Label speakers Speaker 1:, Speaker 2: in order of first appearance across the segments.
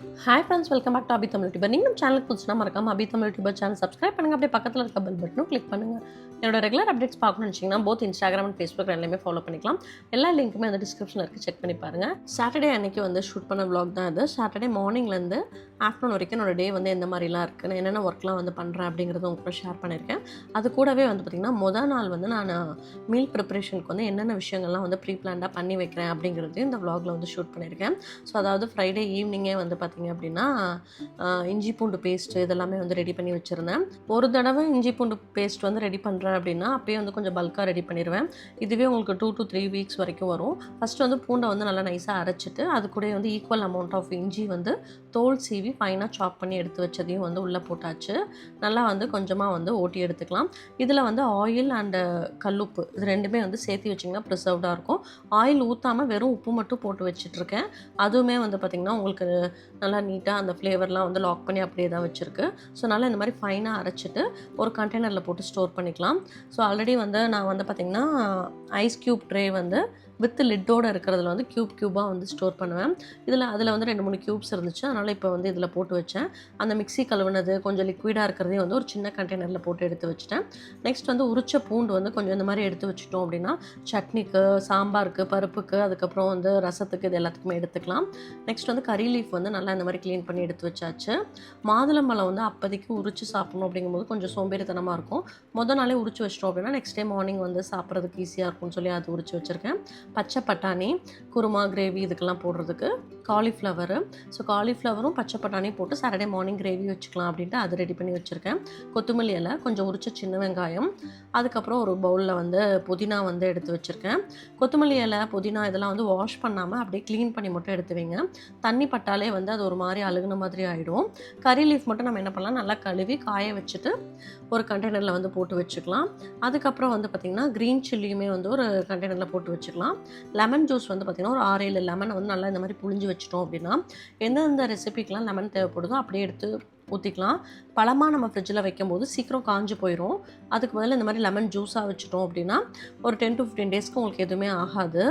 Speaker 1: Hi friends, welcome back to abitamilyoutuber. நீங்க நம்ம சேனலுக்கு புதுசுனா மறக்காம abitamilyoutuber சேனல் சப்ஸ்கிரைப் பண்ணுங்க. அப்படியே பக்கத்துல இருக்க பெல் பட்டனும் கிளிக் பண்ணுங்க. என்னோட ரெகுலர் அப்டேட்ஸ் பார்க்கணும்னு நினைச்சீங்கன்னா போத் இன்ஸ்டாகிராம் அண்ட் ஃபேஸ்புக் ரெண்டுலயுமே ஃபாலோ பண்ணிக்கலாம். எல்லா லிங்க்குமே வந்து டிஸ்கிரிப்ஷனில் இருக்குது, செக் பண்ணி பாருங்கள். சாட்டர்டே அன்னைக்கு வந்து ஷூட் பண்ண vlog தான் இது. சாட்டர்டே மார்னிங்லேருந்து ஆஃப்டர்நூன் வரைக்கும் என்னோட டே வந்து எந்த மாதிரிலாம் இருக்குது, நான் என்னென்ன ஒர்க்லாம் வந்து பண்ணுறேன் அப்படிங்கிறத உங்க கூட ஷேர் பண்ணியிருக்கேன். அது கூடவே வந்து பார்த்திங்கன்னா மொதல் நாள் வந்து நான் மீல் ப்ரிப்பரேஷனுக்கு வந்து என்னென்ன விஷயங்கள்லாம் வந்து ப்ரீ பிளான்டாக பண்ணி வைக்கிறேன் அப்படிங்கிறதையும் இந்த vlogல வந்து ஷூட் பண்ணியிருக்கேன். ஸோ அதாவது ஃப்ரைடே ஈவினிங்கே வந்து பார்த்திங்க அப்படின்னா இஞ்சி பூண்டு பேஸ்ட்டு இதெல்லாமே வந்து ரெடி பண்ணி வச்சுருந்தேன். ஒரு தடவை இஞ்சி பூண்டு பேஸ்ட் வந்து ரெடி பண்ணுறேன் அப்படின்னா அப்பயே வந்து கொஞ்சம் பல்காக ரெடி பண்ணிடுவேன். இதுவே உங்களுக்கு 2 to 3 வீக்ஸ் வரைக்கும் வரும். ஃபஸ்ட்டு வந்து பூண்டை வந்து நல்லா நைஸாக அரைச்சிட்டு அது கூட வந்து ஈக்குவல் அமௌண்ட் ஆஃப் இஞ்சி வந்து தோல் சீவி ஃபைனாக சாப் பண்ணி எடுத்து வச்சதையும் வந்து உள்ளே போட்டாச்சு. நல்லா வந்து கொஞ்சமாக வந்து ஓட்டி எடுத்துக்கலாம். இதில் வந்து ஆயில் அண்டு கல்லுப்பு இது ரெண்டுமே வந்து சேர்த்து வச்சிங்கன்னா ப்ரிசர்வ்டாக இருக்கும். ஆயில் ஊற்றாமல் வெறும் உப்பு மட்டும் போட்டு வச்சிட்ருக்கேன். அதுவுமே வந்து பார்த்திங்கன்னா உங்களுக்கு நல்லா நீட்டாக அந்த ஃப்ளேவர்லாம் வந்து லாக் பண்ணி அப்படியே தான் வச்சுருக்கு. ஸோ நல்லா இந்த மாதிரி ஃபைனாக அரைச்சிட்டு ஒரு கண்டெய்னரில் போட்டு ஸ்டோர் பண்ணிக்கலாம். ஸோ ஆல்ரெடி வந்து நான் வந்து பார்த்திங்கன்னா ஐஸ் க்யூப் ட்ரே வந்து வித் லிட்டோடு இருக்கிறதுல வந்து க்யூபாக வந்து ஸ்டோர் பண்ணுவேன். அதில் வந்து 2-3 க்யூப்ஸ் இருந்துச்சு. அதனால் இப்போ வந்து இதில் போட்டு வச்சேன். அந்த மிக்ஸி கழுவுனது கொஞ்சம் லிக்விடாக இருக்கிறதையும் வந்து ஒரு சின்ன கண்டெய்னரில் போட்டு எடுத்து வச்சுட்டேன். நெக்ஸ்ட் வந்து உரிச்ச பூண்டு வந்து கொஞ்சம் இந்த மாதிரி எடுத்து வச்சுட்டோம் அப்படின்னா சட்னிக்கு, சாம்பாருக்கு, பருப்புக்கு, அதுக்கப்புறம் வந்து ரசத்துக்கு இது எல்லாத்துக்குமே எடுத்துக்கலாம். நெக்ஸ்ட் வந்து கறி லீஃப் வந்து நல்லா இந்த மாதிரி க்ளீன் பண்ணி எடுத்து வச்சாச்சு. மாதுளம்பழம் வந்து அப்போதைக்கு உரிச்சு சாப்பிடணும் அப்படிங்கும்போது கொஞ்சம் சோம்பேறித்தனமாக இருக்கும். மொதல் நாளே உரிச்சு வச்சிட்டோம் அப்படின்னா நெக்ஸ்ட் டே மார்னிங் வந்து சாப்பிட்றதுக்கு ஈஸியாக இருக்கும்னு சொல்லி அது உரிச்சு வச்சுருக்கேன். பச்சை பட்டாணி குருமா கிரேவி இதுக்கெல்லாம் போடுறதுக்கு, காலிஃப்ளவரு, ஸோ காலிஃப்ளவரும் பச்சை பட்டாணியும் போட்டு சாட்டர்டே மார்னிங் கிரேவி வச்சுக்கலாம் அப்படின்ட்டு அது ரெடி பண்ணி வச்சுருக்கேன். கொத்தமல்லி இலை, கொஞ்சம் உரிச்ச சின்ன வெங்காயம், அதுக்கப்புறம் ஒரு பவுலில் வந்து புதினா வந்து எடுத்து வச்சுருக்கேன். கொத்தமல்லி இலை, புதினா இதெல்லாம் வந்து வாஷ் பண்ணாமல் அப்படியே க்ளீன் பண்ணி மட்டும் எடுத்து வைங்க. தண்ணி பட்டாலே வந்து அது ஒரு மாதிரி அழுகுன மாதிரி ஆகிடும். கறி லீஃப் மட்டும் நம்ம என்ன பண்ணலாம், நல்லா கழுவி காய வச்சுட்டு ஒரு கண்டெய்னரில் வந்து போட்டு வச்சுக்கலாம். அதுக்கப்புறம் வந்து பார்த்திங்கன்னா க்ரீன் சில்லியுமே வந்து ஒரு கண்டெய்னரில் போட்டு வச்சுக்கலாம். லெமன் ஜூஸ் வந்து பார்த்திங்கன்னா ஒரு 6-7 லெமனை வந்து நல்லா இந்த மாதிரி புழிஞ்சு வச்சிட்டோம் அப்படின்னா எந்தெந்த ரெசிபிக்கெலாம் லெமன் தேவைப்படுதோ அப்படியே எடுத்து ஊற்றிக்கலாம். பழமாக நம்ம ஃப்ரிட்ஜில் வைக்கும்போது சீக்கிரம் காஞ்சு போயிடும். அதுக்கு பதில் இந்த மாதிரி லெமன் ஜூஸாக வச்சுட்டோம் அப்படின்னா ஒரு 10 to 15 டேஸ்க்கு உங்களுக்கு எதுவுமே ஆகாது.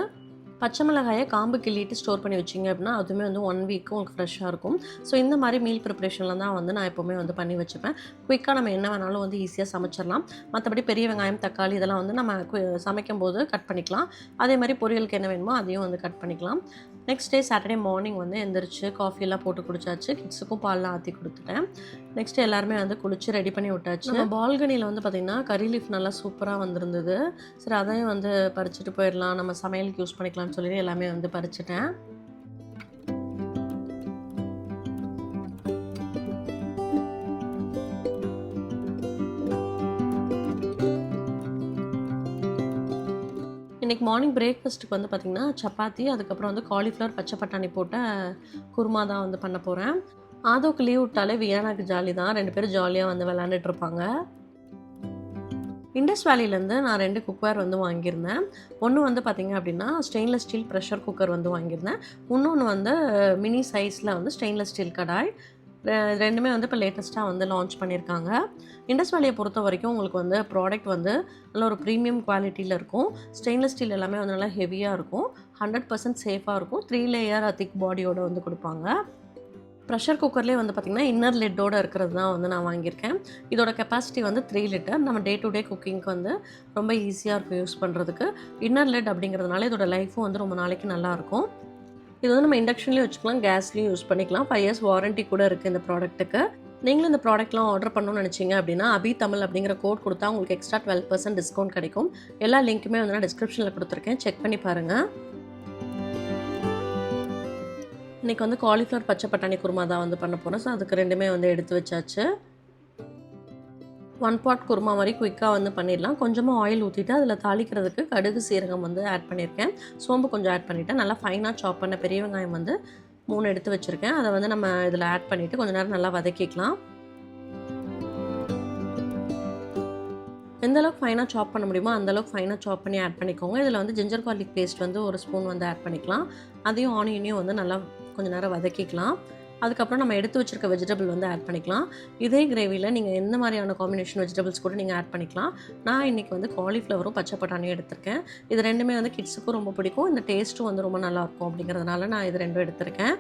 Speaker 1: பச்சை மிளகாயை காம்பு கிள்ளிட்டு ஸ்டோர் பண்ணி வச்சிங்க அப்படின்னா அதுவுமே வந்து 1 வீக்கு உங்களுக்கு ஃப்ரெஷ்ஷாக இருக்கும். ஸோ இந்த மாதிரி மீல் ப்ரிப்ரேஷனில் தான் வந்து நான் எப்போவுமே வந்து பண்ணி வச்சுப்பேன். குயிக்காக நம்ம என்ன வேணாலும் வந்து ஈஸியாக சமைச்சிடலாம். மற்றபடி பெரிய வெங்காயம், தக்காளி இதெல்லாம் வந்து நம்ம சமைக்கும் போது கட் பண்ணிக்கலாம். அதே மாதிரி பொரியலுக்கு என்ன வேணுமோ அதையும் வந்து கட் பண்ணிக்கலாம். நெக்ஸ்ட் டே சாட்டர்டே மார்னிங் வந்து எந்திரிச்சு காஃபியெல்லாம் போட்டு குடிச்சாச்சு. கிட்ஸுக்கும் பால்லாம் ஆற்றி கொடுத்துட்டேன். நெக்ஸ்ட் எல்லாருமே வந்து குளிச்சு ரெடி பண்ணி விட்டாச்சு. நம்ம பால்கனியில் வந்து பார்த்திங்கன்னா கறி லீஃப் நல்லா சூப்பராக வந்திருந்தது. சரி அதையும் வந்து பறிச்சுட்டு போயிடலாம், நம்ம சமையலுக்கு யூஸ் பண்ணிக்கலாம்னு சொல்லி எல்லாமே வந்து பறிச்சிட்டேன். இன்றைக்கி மார்னிங் பிரேக்ஃபாஸ்ட்டுக்கு வந்து பார்த்திங்கன்னா சப்பாத்தி, அதுக்கப்புறம் வந்து காலிஃப்ளவர் பச்சை பட்டாணி போட்ட குருமா தான் வந்து பண்ண போகிறேன். ஆதோக்கு லீவ் விட்டாலே வியானாக்கு ஜாலி தான். 2 பேரும் ஜாலியாக வந்து விளாண்டுட்டு இருப்பாங்க. இண்டஸ் வேலியிலேருந்து நான் 2 குக்வேர் வந்து வாங்கியிருந்தேன். ஒன்று வந்து பார்த்திங்க அப்படின்னா ஸ்டெயின்லெஸ் ஸ்டீல் ப்ரெஷர் குக்கர் வந்து வாங்கியிருந்தேன். இன்னொன்று வந்து மினி சைஸில் வந்து ஸ்டெயின்லெஸ் ஸ்டீல் கடாய். ரெண்டுமே வந்து இப்போ லேட்டஸ்ட்டாக வந்து லான்ச் பண்ணியிருக்காங்க. இண்டஸ் வேலியை பொறுத்த வரைக்கும் உங்களுக்கு வந்து ப்ராடக்ட் வந்து நல்ல ஒரு ப்ரீமியம் குவாலிட்டியில் இருக்கும். ஸ்டெயின்லெஸ் ஸ்டீல் எல்லாமே வந்து நல்லா ஹெவியாக இருக்கும். 100% சேஃபாக இருக்கும். 3 லேயர் திக் பாடியோடு வந்து கொடுப்பாங்க. ப்ரெஷர் குக்கர்லேயே வந்து பார்த்திங்கன்னா இன்னர் லிட்டோடு இருக்கிறது தான் வந்து நான் வாங்கியிருக்கேன். இதோட கெப்பாசிட்டி வந்து 3 லிட்டர். நம்ம டே டு டே குக்கிங்க்கு வந்து ரொம்ப ஈஸியாக இருக்கும் யூஸ் பண்ணுறதுக்கு. இன்னர் லிட் அப்படிங்கிறதுனால இதோட லைஃப்பும் வந்து ரொம்ப நாளைக்கு நல்லாயிருக்கும். இது வந்து நம்ம இண்டக்ஷன்லேயும் வச்சுக்கலாம், கேஸ்லேயும் யூஸ் பண்ணிக்கலாம். 5 years வாரண்ட்டி கூட இருக்குது இந்த ப்ராடக்ட்டுக்கு. நீங்களும் இந்த ப்ராடக்ட்லாம் ஆர்டர் பண்ணணும்னு நினச்சிங்க அப்படின்னா abitamilyoutuber அப்படிங்கிற கோட் கொடுத்தா உங்களுக்கு எக்ஸ்ட்ரா 12% டிஸ்கவுண்ட் கிடைக்கும். எல்லா லிங்க்குமே வந்து நான் டிஸ்கிரிப்ஷனில் கொடுத்துருக்கேன், செக் பண்ணி பாருங்கள். இன்றைக்கி வந்து காலிஃப்ளவர் பச்சை பட்டாணி குருமா தான் வந்து பண்ண போகிறேன். ஸோ அதுக்கு ரெண்டுமே வந்து எடுத்து வச்சாச்சு. 1 pot குருமா மாதிரி குயிக்காக வந்து பண்ணிடலாம். கொஞ்சமாக ஆயில் ஊற்றிட்டு அதில் தாளிக்கிறதுக்கு கடுகு, சீரகம் வந்து ஆட் பண்ணியிருக்கேன். சோம்பு கொஞ்சம் ஆட் பண்ணிவிட்டேன். நல்லா ஃபைனாக சாப் பண்ண பெரிய வெங்காயம் வந்து 3 எடுத்து வச்சுருக்கேன். அதை வந்து நம்ம இதில் ஆட் பண்ணிவிட்டு கொஞ்சம் நேரம் நல்லா வதக்கிக்கலாம். எந்த அளவுக்கு ஃபைனாக சாப் பண்ண முடியுமோ அந்தளவுக்கு ஃபைனாக சாப் பண்ணி ஆட் பண்ணிக்கோங்க. இதில் வந்து ஜிஞ்சர் கார்லிக் பேஸ்ட் வந்து 1 ஸ்பூன் வந்து ஆட் பண்ணிக்கலாம். அதையும் ஆனியனையும் வந்து நல்லா கொஞ்சம் நேரம் வதக்கிக்கலாம். அதுக்கப்புறம் நம்ம எடுத்து வச்சுருக்க வெஜிடபிள் வந்து ஆட் பண்ணிக்கலாம். இதே கிரேவியில் நீங்கள் எந்த மாதிரியான காம்பினேஷன் வெஜிடபிள்ஸ் கூட நீங்கள் ஆட் பண்ணிக்கலாம். நான் இன்றைக்கி வந்து காலிஃப்ளவரும் பச்சை பட்டாணியும் எடுத்திருக்கேன். இது ரெண்டுமே வந்து கிட்ஸுக்கும் ரொம்ப பிடிக்கும். இந்த டேஸ்ட்டும் வந்து ரொம்ப நல்லாயிருக்கும் அப்படிங்கிறதுனால நான் இது ரெண்டும் எடுத்திருக்கேன்.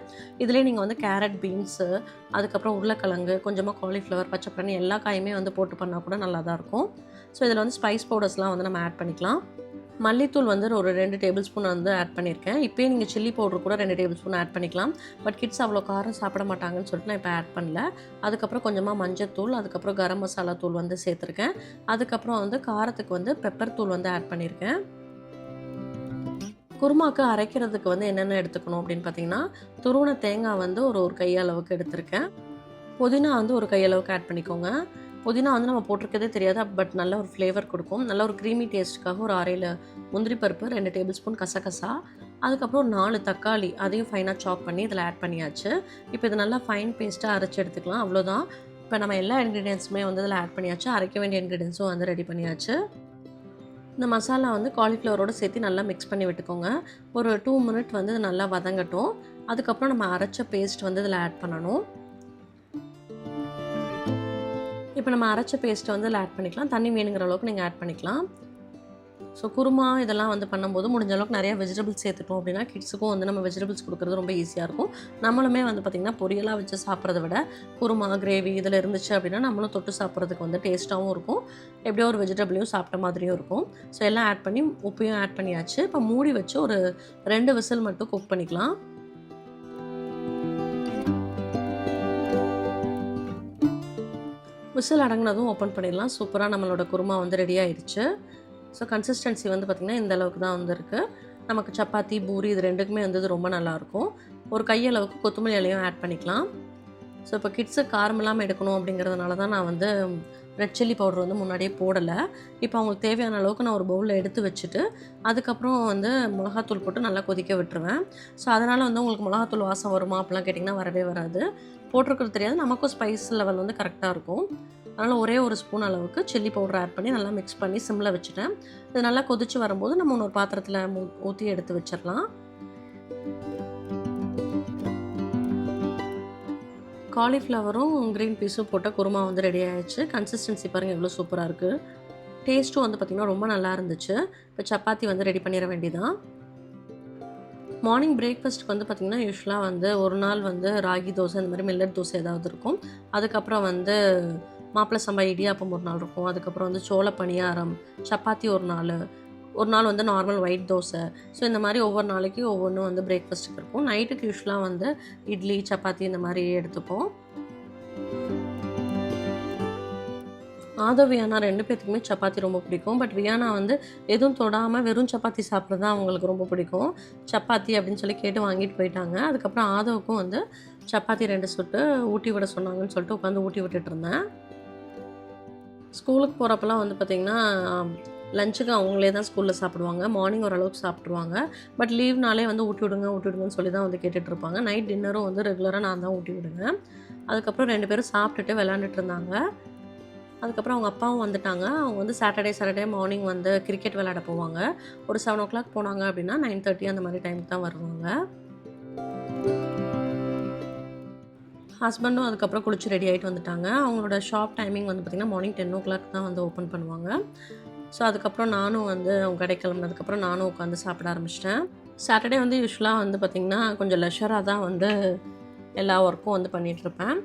Speaker 1: இதுலேயே நீங்கள் வந்து கேரட், பீன்ஸு, அதுக்கப்புறம் உருளைக்கிழங்கு, கொஞ்சமாக காலிஃப்ளவர், பச்சை பட்டாணி எல்லா காயுமே வந்து போட்டு பண்ணால் கூட நல்லா தான் இருக்கும். ஸோ இதில் வந்து ஸ்பைஸ் பவுடர்ஸ்லாம் வந்து நம்ம ஆட் பண்ணிக்கலாம். மல்லித்தூள் வந்து ஒரு 2 டேபிள் ஸ்பூன் வந்து ஆட் பண்ணியிருக்கேன். இப்போயே நீங்கள் சில்லி பவுடர் கூட 2 டேபிள் ஸ்பூன் ஆட் பண்ணிக்கலாம். பட் கிட்ஸ் அவ்வளோ காரம் சாப்பிட மாட்டாங்கன்னு சொல்லிட்டு நான் இப்போ ஆட் பண்ணல. அதுக்கப்புறம் கொஞ்சமாக மஞ்சத்தூள், அதுக்கப்புறம் கரம் மசாலா தூள் வந்து சேர்த்துருக்கேன். அதுக்கப்புறம் வந்து காரத்துக்கு வந்து பெப்பர் தூள் வந்து ஆட் பண்ணியிருக்கேன். குருமாக்கு அரைக்கிறதுக்கு வந்து என்னென்ன எடுத்துக்கணும் அப்படின்னு பார்த்தீங்கன்னா, துருவன தேங்காய் வந்து ஒரு கையளவுக்கு எடுத்திருக்கேன். புதினா வந்து ஒரு கையளவுக்கு ஆட் பண்ணிக்கோங்க. புதினா வந்து நம்ம போட்டிருக்கதே தெரியாது, பட் நல்ல ஒரு ஃப்ளேவர் கொடுக்கும். நல்ல ஒரு க்ரீமி டேஸ்ட்டுக்காக ஒரு 1/2 முந்திரி பருப்பு, 2 டேபிள் ஸ்பூன் கசகசா, அதுக்கப்புறம் 4 தக்காளி அதையும் ஃபைனாக சாப் பண்ணி இதில் ஆட் பண்ணியாச்சு. இப்போ இது நல்லா ஃபைன் பேஸ்ட்டாக அரைச்சி எடுத்துக்கலாம். அவ்வளோதான். இப்போ நம்ம எல்லா இன்க்ரீடியன்ஸுமே வந்து இதில் ஆட் பண்ணியாச்சு. அரைக்க வேண்டிய இன்க்ரீடியன்ஸும் வந்து ரெடி பண்ணியாச்சு. இந்த மசாலா வந்து காலிஃப்ளவரோடு சேர்த்து நல்லா மிக்ஸ் பண்ணி விட்டுக்கோங்க. ஒரு 2 மினிட் வந்து நல்லா வதங்கட்டும். அதுக்கப்புறம் நம்ம அரைச்ச பேஸ்ட் வந்து இதில் ஆட் பண்ணணும். இப்போ நம்ம அரைச்ச பேஸ்ட்டை வந்து இதில் ஆட் பண்ணிக்கலாம். தண்ணி வேணுங்கிற அளவுக்கு நீங்கள் ஆட் பண்ணிக்கலாம். ஸோ குருமா இதெல்லாம் வந்து பண்ணும்போது முடிஞ்ச அளவுக்கு நிறையா வெஜிடபிள்ஸ் சேர்த்துட்டோம் அப்படின்னா கிட்ஸுக்கும் வந்து நம்ம வெஜிடபிள்ஸ் கொடுக்குறது ரொம்ப ஈஸியாக இருக்கும். நம்மளுமே வந்து பார்த்திங்கன்னா பொரியலாக வச்சு சாப்பிட்றத விட குருமா, கிரேவி இதில் இருந்துச்சு அப்படின்னா நம்மளும் தொட்டு சாப்பிட்றதுக்கு வந்து டேஸ்ட்டாகவும் இருக்கும். எப்படியோ ஒரு வெஜிடபிளையும் சாப்பிட்ட மாதிரியும் இருக்கும். ஸோ எல்லாம் ஆட் பண்ணி உப்பையும் ஆட் பண்ணியாச்சு. இப்போ மூடி வச்சு ஒரு 2 விசில் மட்டும் குக் பண்ணிக்கலாம். விசில் அடங்கினதும் ஓப்பன் பண்ணிடலாம். சூப்பராக நம்மளோட குருமா வந்து ரெடி ஆயிடுச்சு. ஸோ கன்சிஸ்டன்சி வந்து பார்த்திங்கன்னா இந்த அளவுக்கு தான் வந்துருக்கு. நமக்கு சப்பாத்தி, பூரி இது ரெண்டுக்குமே வந்து இது ரொம்ப நல்லாயிருக்கும். ஒரு கையளவுக்கு கொத்தமல்லி இலையும் ஆட் பண்ணிக்கலாம். ஸோ இப்போ கிட்ஸு காரம் இல்லாமல் எடுக்கணும் அப்படிங்கிறதுனால தான் நான் வந்து ரெட் சில்லி பவுடர் வந்து முன்னாடியே போடலை. இப்போ அவங்களுக்கு தேவையான அளவுக்கு நான் ஒரு பவுலில் எடுத்து வச்சுட்டு அதுக்கப்புறம் வந்து மிளகாத்தூள் போட்டு நல்லா கொதிக்க விட்டுருவேன். ஸோ அதனால் வந்து உங்களுக்கு மிளகாத்தூள் வாசம் வருமா அப்படிலாம் கேட்டிங்கன்னா வரவே வராது. போட்டிருக்கிறது தெரியாது, நமக்கும் ஸ்பைஸ் லெவல் வந்து கரெக்டாக இருக்கும். அதனால் ஒரே ஒரு ஸ்பூன் அளவுக்கு சில்லி பவுடர் ஆட் பண்ணி நல்லா மிக்ஸ் பண்ணி சிம்மில் வச்சுட்டேன். இது நல்லா கொதித்து வரும்போது நம்ம இன்னொரு பாத்திரத்தில் ஊற்றி எடுத்து வச்சிடலாம். காலிஃப்ளவரும் க்ரீன் பீஸும் போட்ட குருமா வந்து ரெடி ஆகிடுச்சு. கன்சிஸ்டன்சி பாருங்கள் எவ்வளோ சூப்பராக இருக்குது. டேஸ்ட்டும் வந்து பார்த்திங்கன்னா ரொம்ப நல்லா இருந்துச்சு. இப்போ சப்பாத்தி வந்து ரெடி பண்ணிட வேண்டியதான். மார்னிங் பிரேக்ஃபாஸ்ட்டுக்கு வந்து பார்த்திங்கன்னா யூஸ்வலாக வந்து ஒரு நாள் வந்து ராகி தோசை, இந்த மாதிரி மில்லட் தோசை ஏதாவது இருக்கும். அதுக்கப்புறம் வந்து மாப்பிளை சம்பா இடியாப்பம் ஒரு நாள் இருக்கும். அதுக்கப்புறம் வந்து சோள பணியாரம், சப்பாத்தி ஒரு நாள் வந்து நார்மல் ஒயிட் தோசை. ஸோ இந்த மாதிரி ஒவ்வொரு நாளைக்கு ஒவ்வொன்றும் வந்து பிரேக்ஃபாஸ்ட்டுக்கு இருக்கும். நைட்டுக்கு யூஸ்வலாக வந்து இட்லி, சப்பாத்தி இந்த மாதிரி எடுத்துப்போம். ஆதவ், வியானா 2 பேத்துக்குமே சப்பாத்தி ரொம்ப பிடிக்கும். பட் வியானா வந்து எதுவும் தொடாமல் வெறும் சப்பாத்தி சாப்பிட்றது தான் அவங்களுக்கு ரொம்ப பிடிக்கும். சப்பாத்தி அப்படின்னு சொல்லி கேட்டு வாங்கிட்டு போயிட்டாங்க. அதுக்கப்புறம் ஆதவுக்கும் வந்து சப்பாத்தி 2 சுட்டு ஊட்டி விட சொன்னாங்கன்னு சொல்லிட்டு உட்காந்து ஊட்டி விட்டுட்டு இருந்தேன். ஸ்கூலுக்கு போகிறப்பெல்லாம் வந்து பார்த்திங்கன்னா லஞ்சுக்கு அவங்களே தான் ஸ்கூலில் சாப்பிடுவாங்க. மார்னிங் ஓரளவுக்கு சாப்பிட்ருவாங்க. பட் லீவ்னாலே வந்து ஊட்டி விடுங்கன்னு சொல்லி தான் வந்து கேட்டுட்ருப்பாங்க. நைட் டின்னரும் வந்து ரெகுலராக நான் தான் ஊட்டி விடுவேன். அதுக்கப்புறம் 2 பேரும் சாப்பிட்டுட்டு விளாண்டுட்டு இருந்தாங்க. அதுக்கப்புறம் அவங்க அப்பாவும் வந்துட்டாங்க. அவங்க வந்து சாட்டர்டே மார்னிங் வந்து கிரிக்கெட் விளையாட போவாங்க. ஒரு 7 o'clock போனாங்க அப்படின்னா 9:30 அந்த மாதிரி டைமுக்கு தான் வருவாங்க. ஹஸ்பண்டும் அதுக்கப்புறம் குளிச்சு ரெடி ஆகிட்டு வந்துட்டாங்க. அவங்களோட ஷாப் டைமிங் வந்து பார்த்திங்கன்னா மார்னிங் 10 o'clock தான் வந்து ஓப்பன் பண்ணுவாங்க. ஸோ அதுக்கப்புறம் நானும் வந்து அவங்க கடை கிளம்புனதுக்கப்புறம் நானும் உட்காந்து சாப்பிட ஆரம்பிச்சிட்டேன். சாட்டர்டே வந்து யூஸ்வலாக வந்து பார்த்திங்கன்னா கொஞ்சம் லெஷராக தான் வந்து எல்லா ஒர்க்கும் வந்து பண்ணிகிட்ருப்பேன்.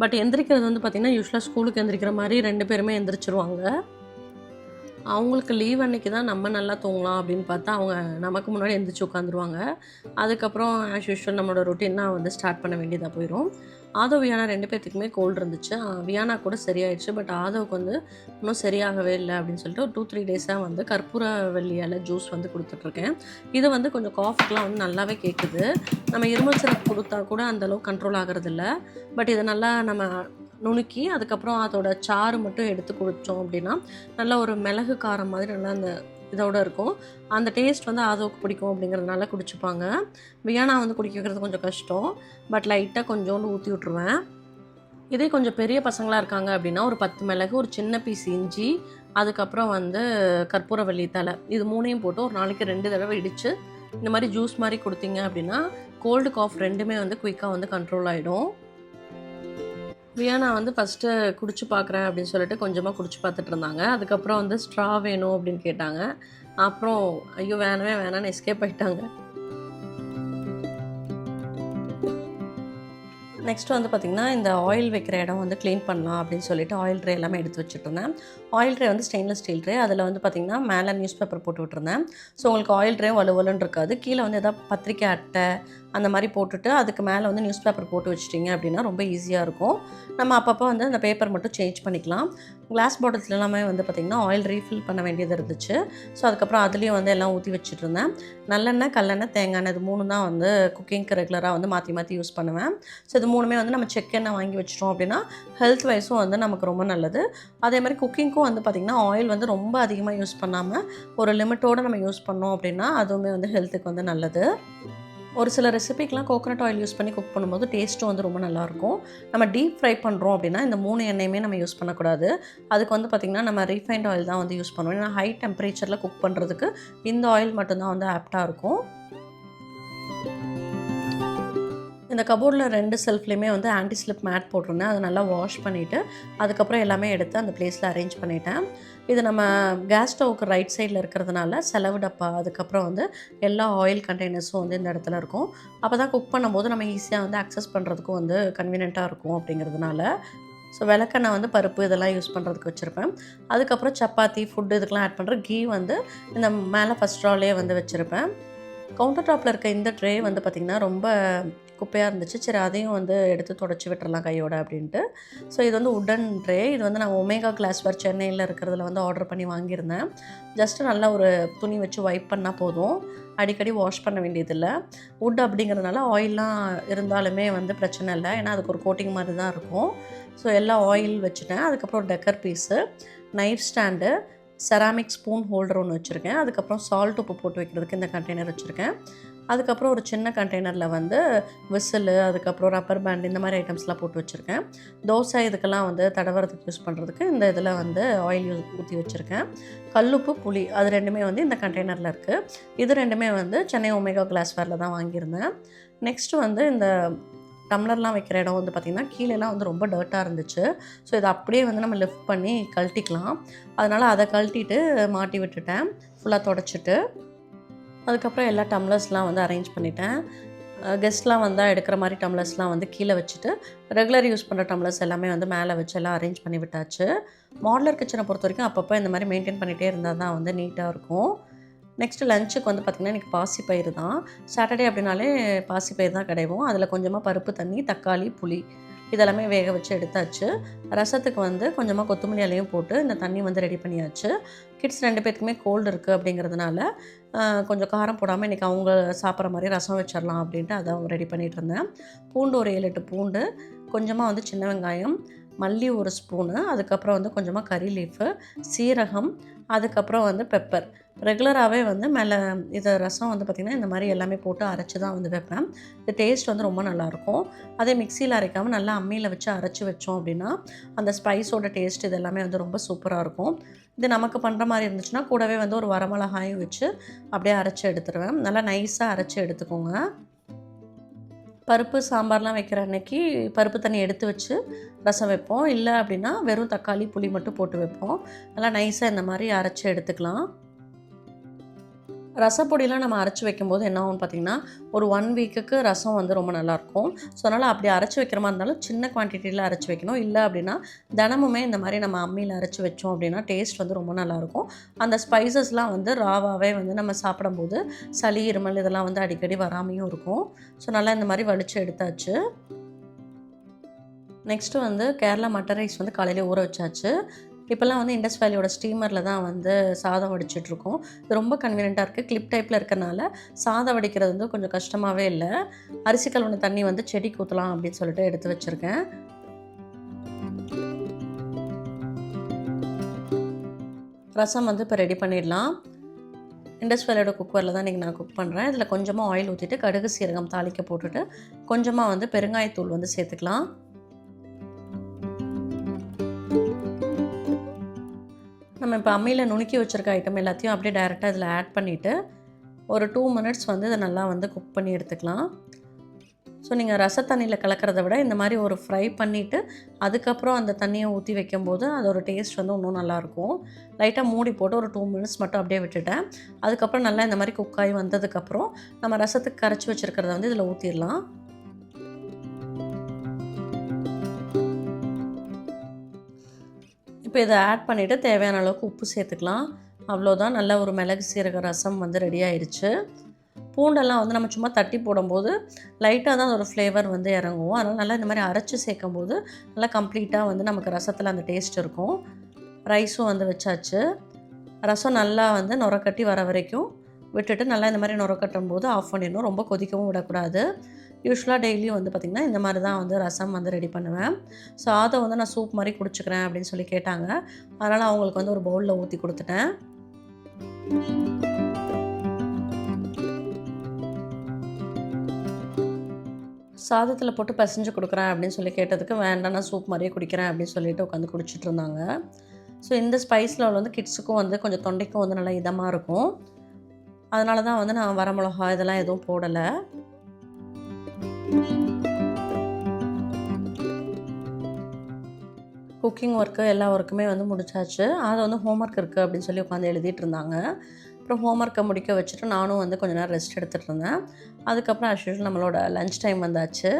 Speaker 1: பட் எந்திரிக்கிறது வந்து பார்த்திங்கன்னா யூஸ்வலாக ஸ்கூலுக்கு எந்திரிக்கிற மாதிரி 2 பேருமே எந்திரிச்சிருவாங்க. அவங்களுக்கு லீவ் அன்றைக்கி தான் நம்ம நல்லா தூங்கலாம் அப்படின்னு பார்த்தா அவங்க நமக்கு முன்னாடி எந்திரிச்சு உட்காந்துருவாங்க. அதுக்கப்புறம் ஆஸ் யூஷுவல் நம்மளோட ரொட்டீனாக வந்து ஸ்டார்ட் பண்ண வேண்டியதாக போயிடும். ஆதவ், வியானா 2 பேர்த்துக்குமே கோல்டு இருந்துச்சு. வியானா கூட சரியாயிடுச்சு. பட் ஆதவுக்கு வந்து இன்னும் சரியாகவே இல்லை அப்படின்னு சொல்லிட்டு ஒரு 2-3 டேஸாக வந்து கற்பூர வெள்ளியால் ஜூஸ் வந்து கொடுத்துட்ருக்கேன். இது வந்து கொஞ்சம் காஃப்க்கெலாம் வந்து நல்லாவே கேட்குது. நம்ம இருமல் சிரப் கொடுத்தா கூட அந்தளவுக்கு கண்ட்ரோல் ஆகிறதில்ல. பட் இதை நல்லா நம்ம நுணுக்கி அதுக்கப்புறம் அதோட சாறு மட்டும் எடுத்து குடித்தோம் அப்படின்னா நல்லா ஒரு மிளகு காரம் மாதிரி நல்லா அந்த இதோடு இருக்கும். அந்த டேஸ்ட் வந்து ஆதவுக்கு பிடிக்கும் அப்படிங்கிறதுனால குடிச்சுப்பாங்க. வியானா வந்து குடிக்க வைக்கிறது கொஞ்சம் கஷ்டம். பட் லைட்டாக கொஞ்சோண்டு ஊற்றி விட்ருவேன். இதே கொஞ்சம் பெரிய பசங்களாக இருக்காங்க அப்படின்னா ஒரு 10 மிளகு, ஒரு சின்ன பீஸ் இஞ்சி, அதுக்கப்புறம் வந்து கற்பூரவள்ளி தலை, இது 3ஐயும் போட்டு ஒரு நாளைக்கு 2 தடவை இடித்து இந்த மாதிரி ஜூஸ் மாதிரி கொடுத்தீங்க அப்படின்னா கோல்டு காஃப் ரெண்டுமே வந்து குயிக்காக வந்து கண்ட்ரோல் ஆகிடும். வியானா வந்து ஃபஸ்ட்டு குடிச்சு பார்க்குறேன் அப்படின்னு சொல்லிட்டு கொஞ்சமாக குடிச்சு பார்த்துட்டு இருந்தாங்க. அதுக்கப்புறம் வந்து ஸ்ட்ரா வேணும் அப்படின்னு கேட்டாங்க. அப்புறம் ஐயோ வேணவே வேணான்னு எஸ்கேப் ஆகிட்டாங்க. நெக்ஸ்ட் வந்து பார்த்திங்கன்னா இந்த ஆயில் வைக்கிற இடம் வந்து க்ளீன் பண்ணலாம் அப்படின்னு சொல்லிட்டு ஆயில் ட்ரே எல்லாமே எடுத்து வச்சுட்ருந்தேன். ஆயில் ட்ரே வந்து ஸ்டெயின்லெஸ் ஸ்டீல் ட்ரே. அதில் வந்து பார்த்திங்கன்னா மேலே நியூஸ் பேப்பர் போட்டு விட்டுருந்தேன். ஸோ உங்களுக்கு ஆயில் ட்ரேயும் வலுவலுன்னு இருக்காது. கீழே வந்து எதாவது பத்திரிக்கை அட்டை அந்த மாதிரி போட்டுட்டு அதுக்கு மேலே வந்து நியூஸ் பேப்பர் போட்டு வச்சிட்டிங்க அப்படின்னா ரொம்ப ஈஸியாக இருக்கும். நம்ம அப்பப்போ வந்து அந்த பேப்பர் மட்டும் சேஞ்ச் பண்ணிக்கலாம். கிளாஸ் பாட்டில்ஸ் எல்லாமே வந்து பார்த்திங்கன்னா ஆயில் ரீஃபில் பண்ண வேண்டியது இருந்துச்சு. ஸோ அதுக்கப்புறம் அதுலேயும் வந்து எல்லாம் ஊற்றி வச்சுட்ருந்தேன். நல்லெண்ணெய், கல்லெண்ணெய், தேங்காய் எண்ணெய் இது 3 தான் வந்து குக்கிங்க்கு ரெகுலராக வந்து மாற்றி மாற்றி யூஸ் பண்ணுவேன். ஸோ இது 3மே வந்து நம்ம செக்கெண்ணெய் வாங்கி வச்சிட்டோம் அப்படின்னா ஹெல்த் வைஸும் வந்து நமக்கு ரொம்ப நல்லது. அதே மாதிரி குக்கிங்க்கும் வந்து பார்த்திங்கன்னா ஆயில் வந்து ரொம்ப அதிகமாக யூஸ் பண்ணாமல் ஒரு லிமிட்டோடு நம்ம யூஸ் பண்ணோம் அப்படின்னா அதுவுமே வந்து ஹெல்த்துக்கு வந்து நல்லது. ஒரு சில ரெசிபிக்கெலாம் கோகோனட் ஆயில் யூஸ் பண்ணி குக் பண்ணும்போது டேஸ்ட்டும் வந்து ரொம்ப நல்லாயிருக்கும். நம்ம டீப் ஃப்ரை பண்ணுறோம் அப்படின்னா இந்த 3 எண்ணெயுமே நம்ம யூஸ் பண்ணக்கூடாது. அதுக்கு வந்து பார்த்திங்கன்னா நம்ம ரீஃபைண்ட் ஆயில் தான் வந்து யூஸ் பண்ணுவோம். ஏன்னா ஹை டெம்பரேச்சரில் குக் பண்ணுறதுக்கு இந்த ஆயில் மட்டும்தான் வந்து ஆப்டாக இருக்கும். இந்த கபோர்டில் 2 செல்ஃப்லேயுமே வந்து ஆன்டி ஸ்லிப் மேட் போட்டிருந்தேன். அதை நல்லா வாஷ் பண்ணிவிட்டு அதுக்கப்புறம் எல்லாமே எடுத்து அந்த பிளேஸில் அரேஞ்ச் பண்ணிட்டேன். இது நம்ம கேஸ் ஸ்டவ்வுக்கு ரைட் சைடில் இருக்கிறதுனால செலவு டப்பா, அதுக்கப்புறம் வந்து எல்லா ஆயில் கண்டெய்னர்ஸும் வந்து இந்த இடத்துல இருக்கும். அப்போ தான் குக் பண்ணும்போது நம்ம ஈஸியாக வந்து அக்சஸ் பண்ணுறதுக்கும் வந்து கன்வீனியண்ட்டாக இருக்கும் அப்படிங்கிறதுனால. ஸோ விளக்கெண்ணெய் வந்து பருப்பு இதெல்லாம் யூஸ் பண்ணுறதுக்கு வச்சுருப்பேன். அதுக்கப்புறம் சப்பாத்தி, ஃபுட்டு இதுக்கெலாம் ஆட் பண்ணுற கீ வந்து இந்த மேலே ஃபஸ்ட் ராலே வந்து வச்சுருப்பேன். கவுண்டர் டாப்பில் இருக்க இந்த ட்ரே வந்து பார்த்திங்கன்னா ரொம்ப குப்பையாக இருந்துச்சு. சரி அதையும் வந்து எடுத்து தொடச்சி விட்டுறலாம் கையோட அப்படின்ட்டு. ஸோ இது வந்து உடன் ட்ரே. இது வந்து நான் ஒமேகா கிளாஸ்வேர் சென்னையில் இருக்கிறதுல வந்து ஆர்டர் பண்ணி வாங்கியிருந்தேன். ஜஸ்ட்டு நல்லா ஒரு துணி வச்சு வைப் பண்ணால் போதும். அடிக்கடி வாஷ் பண்ண வேண்டியதில்லை. வுட் அப்படிங்கிறதுனால ஆயிலெலாம் இருந்தாலுமே வந்து பிரச்சனை இல்லை. ஏன்னா அதுக்கு ஒரு கோட்டிங் மாதிரி தான் இருக்கும். ஸோ எல்லாம் ஆயில் வச்சுட்டேன். அதுக்கப்புறம் ஒரு decor piece, knife stand, ceramic spoon holder ஒன்று வச்சுருக்கேன். அதுக்கப்புறம் சால்ட் உப்பு போட்டு வைக்கிறதுக்கு இந்த கண்டெய்னர் வச்சுருக்கேன். அதுக்கப்புறம் ஒரு சின்ன கண்டெய்னரில் வந்து விசிலு, அதுக்கப்புறம் ரப்பர் பேண்ட் இந்த மாதிரி ஐட்டம்ஸ்லாம் போட்டு வச்சுருக்கேன். தோசை இதுக்கெல்லாம் வந்து தடவறதுக்கு யூஸ் பண்ணுறதுக்கு இந்த இதில் வந்து ஆயில் ஊற்றி வச்சுருக்கேன். கல்லுப்பு, புளி அது 2மே வந்து இந்த கண்டெய்னரில் இருக்குது. இது 2மே வந்து சென்னை ஒமேகா கிளாஸ்வேரில் தான் வாங்கியிருந்தேன். நெக்ஸ்ட்டு வந்து இந்த டம்ளர்லாம் வைக்கிற இடம் வந்து பார்த்திங்கன்னா கீழேலாம் வந்து ரொம்ப டர்ட்டாக இருந்துச்சு. ஸோ இதை அப்படியே வந்து நம்ம லிஃப்ட் பண்ணி கழட்டிக்கலாம். அதனால் அதை கழட்டிட்டு மாட்டி விட்டுட்டேன் ஃபுல்லாக தொடச்சிட்டு. அதுக்கப்புறம் எல்லா டம்ளர்ஸ்லாம் வந்து அரேஞ்ச் பண்ணிட்டேன். கெஸ்ட்லாம் வந்தால் எடுக்கிற மாதிரி டம்ளர்ஸ்லாம் வந்து கீழே வச்சுட்டு ரெகுலர் யூஸ் பண்ணுற டம்ளர்ஸ் எல்லாமே வந்து மேலே வச்சு எல்லாம் அரேஞ்ச் பண்ணி விட்டாச்சு. மாடுலர் கிச்சனை பொறுத்த வரைக்கும் அப்பப்போ இந்த மாதிரி மெயின்டைன் பண்ணிகிட்டே இருந்தால் தான் வந்து நீட்டாக இருக்கும். நெக்ஸ்ட்டு லஞ்சுக்கு வந்து பார்த்திங்கன்னா இன்றைக்கி பாசிப்பயிறு தான். சாட்டர்டே அப்படின்னாலே பாசிப்பயிறு தான் கிடைக்கும். அதில் கொஞ்சமாக பருப்பு தண்ணி, தக்காளி, புளி இதெல்லாமே வேக வச்சு எடுத்தாச்சு. ரசத்துக்கு வந்து கொஞ்சமாக கொத்தமல்லி இலையும் போட்டு இந்த தண்ணி வந்து ரெடி பண்ணியாச்சு. கிட்ஸ் 2 பேருக்குமே கோல்டு இருக்குது அப்படிங்கிறதுனால கொஞ்சம் காரம் போடாமல் இன்றைக்கி அவங்க சாப்பிட்ற மாதிரி ரசம் வச்சிடலாம் அப்படின்ட்டு அதை ரெடி பண்ணிகிட்டு இருந்தேன். பூண்டு ஒரு 7-8 பூண்டு, கொஞ்சமாக வந்து சின்ன வெங்காயம், மல்லி ஒரு ஸ்பூனு, அதுக்கப்புறம் வந்து கொஞ்சமாக கறி லீஃபு, சீரகம், அதுக்கப்புறம் வந்து பெப்பர். ரெகுலராகவே வந்து மேலே இது ரசம் வந்து பார்த்திங்கன்னா இந்த மாதிரி எல்லாமே போட்டு அரைச்சி தான் வந்து வைப்பேன். இது டேஸ்ட் வந்து ரொம்ப நல்லாயிருக்கும். அதே மிக்சியில் அரைக்காமல் நல்லா அம்மியில் வச்சு அரைச்சி வச்சோம் அப்படின்னா அந்த ஸ்பைஸோட டேஸ்ட் இது எல்லாமே வந்து ரொம்ப சூப்பராக இருக்கும். இது நமக்கு பண்ணுற மாதிரி இருந்துச்சுன்னா கூடவே வந்து ஒரு வரமிளகாயும் வச்சு அப்படியே அரைச்சி எடுத்துருவேன். நல்லா நைஸாக அரைச்சி எடுத்துக்கோங்க. பருப்பு சாம்பார்லாம் வைக்கிற அன்னைக்கு பருப்பு தண்ணி எடுத்து வச்சு ரசம் வைப்போம். இல்லை அப்படின்னா வெறும் தக்காளி, புளி மட்டும் போட்டு வைப்போம். நல்லா நைஸாக இந்த மாதிரி அரைச்சி எடுத்துக்கலாம். ரசப்பொடியெலாம் நம்ம அரைச்சி வைக்கும்போது என்ன ஆகும்னு பார்த்திங்கன்னா ஒரு 1 வீக்குக்கு ரசம் வந்து ரொம்ப நல்லாயிருக்கும். ஸோ அதனால் அப்படி அரைச்சி வைக்கிற மாதிரி இருந்தாலும் சின்ன குவான்டிட்டியில் அரைச்சி வைக்கணும். இல்லை அப்படின்னா தினமுமே இந்த மாதிரி நம்ம அம்மியில் அரைச்சி வச்சோம் அப்படின்னா டேஸ்ட் வந்து ரொம்ப நல்லாயிருக்கும். அந்த ஸ்பைசஸ்லாம் வந்து ராவாகவே வந்து நம்ம சாப்பிடும்போது சளி, இருமல் இதெல்லாம் வந்து அடிக்கடி வராமையும் இருக்கும். ஸோ நல்லா இந்த மாதிரி வலிச்சு எடுத்தாச்சு. நெக்ஸ்ட்டு வந்து கேரளா மட்டர் ரைஸ் வந்து காலையில் ஊற வச்சாச்சு. இப்போல்லாம் வந்து இண்டஸ் வேலியோட ஸ்டீமரில் தான் வந்து சாதம் வடிச்சிட்ருக்கோம். இது ரொம்ப கன்வீனியண்ட்டாக இருக்குது. கிளிப் டைப்பில் இருக்கிறனால சாதம் வடிக்கிறது வந்து கொஞ்சம் கஷ்டமாகவே இல்லை. அரிசி கழுவுன தண்ணி வந்து செடிக்கு ஊற்றலாம் அப்படின்னு சொல்லிட்டு எடுத்து வச்சுருக்கேன். ரசம் வந்து இப்போ ரெடி பண்ணிடலாம். இண்டஸ் வேலியோட குக்வேரில் தான் இன்றைக்கி நான் குக் பண்ணுறேன். இதில் கொஞ்சமாக ஆயில் ஊற்றிட்டு கடுகு, சீரகம் தாளிக்க போட்டுட்டு கொஞ்சமாக வந்து பெருங்காயத்தூள் வந்து சேர்த்துக்கலாம். நம்ம இப்போ அம்மியில் நுணுக்கி வச்சுருக்க ஐட்டம் எல்லாத்தையும் அப்படியே டைரெக்டாக இதில் ஆட் பண்ணிவிட்டு ஒரு 2 மினிட்ஸ் வந்து இதை நல்லா வந்து குக் பண்ணி எடுத்துக்கலாம். ஸோ நீங்கள் ரச தண்ணியில் கலக்கிறத விட இந்த மாதிரி ஒரு ஃப்ரை பண்ணிவிட்டு அதுக்கப்புறம் அந்த தண்ணியை ஊற்றி வைக்கும்போது அதோட டேஸ்ட் வந்து இன்னும் நல்லாயிருக்கும். லைட்டாக மூடி போட்டு ஒரு 2 மினிட்ஸ் மட்டும் அப்படியே விட்டுட்டேன். அதுக்கப்புறம் நல்லா இந்த மாதிரி குக்காகி வந்ததுக்கப்புறம் நம்ம ரசத்துக்கு கரைச்சி வச்சுருக்கிறத வந்து இதில் ஊற்றிடலாம். இப்போ இதை ஆட் பண்ணிவிட்டு தேவையான அளவுக்கு உப்பு சேர்த்துக்கலாம். அவ்வளோதான், நல்ல ஒரு மிளகு சீரக ரசம் வந்து ரெடி ஆயிடுச்சு. பூண்டெல்லாம் வந்து நம்ம சும்மா தட்டி போடும்போது லைட்டாக தான் ஒரு ஃப்ளேவர் வந்து இறங்கும். அதனால் நல்லா இந்த மாதிரி அரைச்சி சேர்க்கும்போது நல்லா கம்ப்ளீட்டாக வந்து நமக்கு ரசத்தில் அந்த டேஸ்ட் இருக்கும். ரைஸும் வந்து வச்சாச்சு. ரசம் நல்லா வந்து நுரக்கட்டி வர வரைக்கும் விட்டுட்டு நல்லா இந்த மாதிரி நுரக்கட்டும் போது ஆஃப் பண்ணிடணும். ரொம்ப கொதிக்கவும் விடக்கூடாது. யூஸ்வலாக டெய்லியும் வந்து பார்த்திங்கன்னா இந்த மாதிரி தான் வந்து ரசம் வந்து ரெடி பண்ணுவேன். சாதம் வந்து நான் சூப் மாதிரி குடிச்சிக்கிறேன் அப்படின்னு சொல்லி கேட்டாங்க. அதனால் அவங்களுக்கு வந்து ஒரு பவுலில் ஊற்றி கொடுத்துட்டேன். சாதத்தில் போட்டு பசைஞ்சு கொடுக்குறேன் அப்படின்னு சொல்லி கேட்டதுக்கு வேண்டாம் நான் சூப் மாதிரியே குடிக்கிறேன் அப்படின்னு சொல்லிட்டு உட்காந்து குடிச்சிட்டு இருந்தாங்க. ஸோ இந்த ஸ்பைஸ் லெவல் வந்து கிட்ஸுக்கும் வந்து கொஞ்சம் தொண்டைக்கும் வந்து நல்லா இதமாக இருக்கும். அதனால தான் வந்து நான் வரமிளகா இதெல்லாம் எதுவும் போடலை. குக்கிங் ஒர்க்கு எல்லா ஒர்க்குமே வந்து முடிச்சாச்சு. அது வந்து ஹோம்ஒர்க் இருக்குது அப்படின்னு சொல்லி உட்காந்து எழுதிட்டு இருந்தாங்க. அப்புறம் ஹோம்ஒர்க்கை முடிக்க வச்சுட்டு நானும் வந்து கொஞ்சம் நேரம் ரெஸ்ட் எடுத்துகிட்டு இருந்தேன். அதுக்கப்புறம் ஆஸ் யூஷுவல் நம்மளோட லன்ச் டைம் வந்தாச்சு.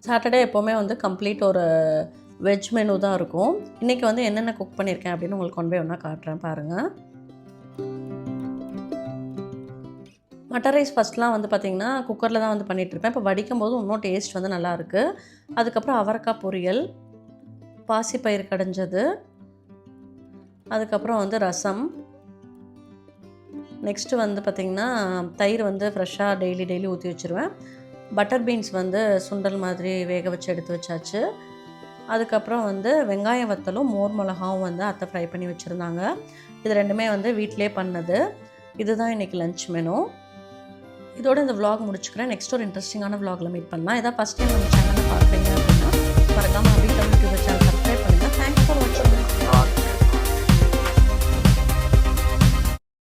Speaker 1: சாட்டர்டே எப்போவுமே வந்து கம்ப்ளீட் ஒரு வெஜ் மெனு தான் இருக்கும். இன்றைக்கி வந்து என்னென்ன குக் பண்ணியிருக்கேன் அப்படின்னு உங்களுக்கு கொண்டு போய் ஒன்றா காட்டுறேன் பாருங்கள். மட்டர் ரைஸ் ஃபஸ்ட்லாம் வந்து பார்த்திங்கன்னா குக்கரில் தான் வந்து பண்ணிகிட்ருப்பேன். இப்போ வடிக்கும் போது இன்னும் டேஸ்ட் வந்து நல்லாயிருக்கு. அதுக்கப்புறம் அவரைக்காய் பொரியல், பாசிப்பயிறு கடைஞ்சது, அதுக்கப்புறம் வந்து ரசம், நெக்ஸ்ட்டு வந்து பார்த்திங்கன்னா தயிர் வந்து ஃப்ரெஷ்ஷாக டெய்லி ஊற்றி வச்சுருவேன். பட்டர் பீன்ஸ் வந்து சுண்டல் மாதிரி வேக வச்சு எடுத்து வச்சாச்சு. அதுக்கப்புறம் வந்து வெங்காய வத்தலும் மோர் மிளகாவும் வந்து அத்தை ஃப்ரை பண்ணி வச்சுருந்தாங்க. இது ரெண்டுமே வந்து வீட்டிலே பண்ணது. இதுதான் இன்றைக்கி லன்ச் மெனு. இதோட இந்த vlog முடிச்சுக்கிறேன். நெக்ஸ்ட் ஒரு இன்ட்ரெஸ்டிங்கான vlogல மீட் பண்ணலாம். இதான் ஃபஸ்ட் டைம் நம்ம சேனலை பார்க்குறீங்க